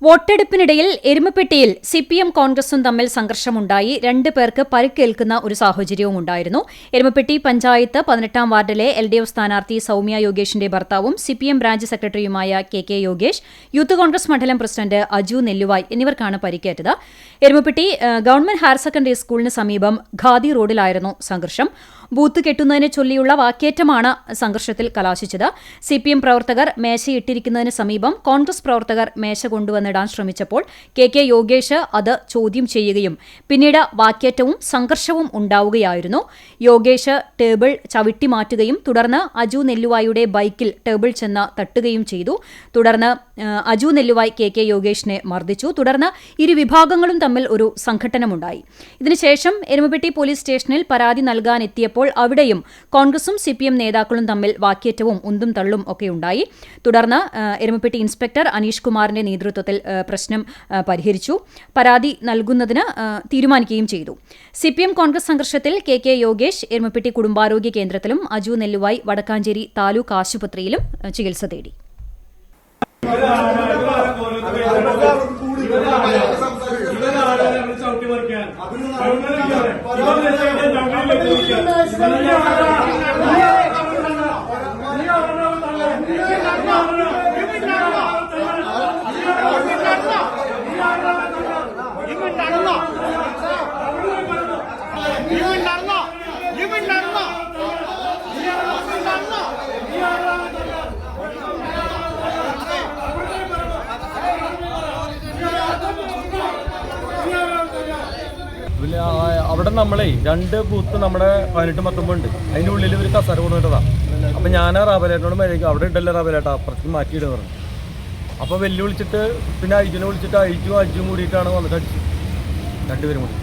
വോട്ടെടുപ്പിനിടയിൽ എരുമപ്പെട്ടിയിൽ CPM കോൺഗ്രസും തമ്മിൽ സംഘർഷമുണ്ടായി. 2 പേർക്ക് പരിക്കേൽക്കുന്ന ഒരു സാഹചര്യവും ഉണ്ടായിരുന്നു. എരുമപ്പെട്ടി പഞ്ചായത്ത് 18-ാം വാർഡിലെ LDF സ്ഥാനാർത്ഥി സൗമ്യ യോഗേഷിന്റെ ഭർത്താവും സിപിഎം ബ്രാഞ്ച് സെക്രട്ടറിയുമായ കെ യോഗേഷ്, യൂത്ത് കോൺഗ്രസ് മണ്ഡലം പ്രസിഡന്റ് അജു നെല്ലുവായ് എന്നിവർക്കാണ് പരിക്കേറ്റത്. എരുമപ്പെട്ടി ഗവൺമെന്റ് ഹയർ സെക്കൻഡറി സ്കൂളിന് സമീപം ഖാദി റോഡിലായിരുന്നു സംഘർഷം. ബൂത്ത് കെട്ടുന്നതിനെ ചൊല്ലിയുള്ള വാക്കേറ്റമാണ് സംഘർഷത്തിൽ കലാശിച്ചത്. സിപിഎം പ്രവർത്തകർ മേശയിട്ടിരിക്കുന്നതിന് സമീപം കോൺഗ്രസ് പ്രവർത്തകർ മേശ കൊണ്ടുവന്നിടാൻ ശ്രമിച്ചപ്പോൾ കെ യോഗേഷ് അത് ചോദ്യം ചെയ്യുകയും പിന്നീട് വാക്കേറ്റവും സംഘർഷവും ഉണ്ടാവുകയായിരുന്നു. യോഗേഷ് ടേബിൾ ചവിട്ടിമാറ്റുകയും തുടർന്ന് അജു നെല്ലുവായുടെ ബൈക്കിൽ ടേബിൾ ചെന്ന് തട്ടുകയും ചെയ്തു. തുടർന്ന് അജു നെല്ലുവായ് കെ യോഗേഷിനെ മർദ്ദിച്ചു. തുടർന്ന് ഇരു വിഭാഗങ്ങളും തമ്മിൽ ഒരു സംഘട്ടനമുണ്ടായി. ഇതിനുശേഷം എരുമപ്പെട്ടി പോലീസ് സ്റ്റേഷനിൽ പരാതി നൽകാനെത്തിയപ്പോൾ അവിടെയും കോൺഗ്രസും സിപിഎം നേതാക്കളും തമ്മിൽ വാക്കേറ്റവും ഉന്തും തള്ളും ഒക്കെ ഉണ്ടായി. തുടർന്ന് എരുമപ്പെട്ടി ഇൻസ്പെക്ടർ അനീഷ് കുമാറിന്റെ നേതൃത്വത്തിൽ പ്രശ്നം പരിഹരിച്ചു. പരാതി നൽകുന്നതിന് തീരുമാനിക്കുകയും ചെയ്തു. സിപിഎം കോൺഗ്രസ് സംഘർഷത്തിൽ കെ യോഗേഷ് എരുമപ്പെട്ടി കുടുംബാരോഗ്യ കേന്ദ്രത്തിലും അജു നെല്ലുവായ് വടക്കാഞ്ചേരി താലൂക്ക് ആശുപത്രിയിലും ചികിത്സ തേടി. അവിടെ നമ്മളെ 2 ബൂത്ത് നമ്മുടെ 18-19 ഉണ്ട്. അതിൻ്റെ ഉള്ളിൽ ഒരു കസര കൊണ്ടുവന്നതാണ്. അപ്പം ഞാൻ റാബലേട്ടനോട് മര്യാദയ്ക്ക് അവിടെ ഇട്ടല്ലേ റാബലേട്ടാ അപ്പുറത്തേക്ക് മാറ്റിയിടുക പറഞ്ഞു. അപ്പോൾ വിളിച്ചിട്ട് പിന്നെ അയ്ജുനെ വിളിച്ചിട്ട് അയ്ജും കൂടിയിട്ടാണ് വന്നിട്ട് അടിച്ചു. 2 പേരും കൂടി.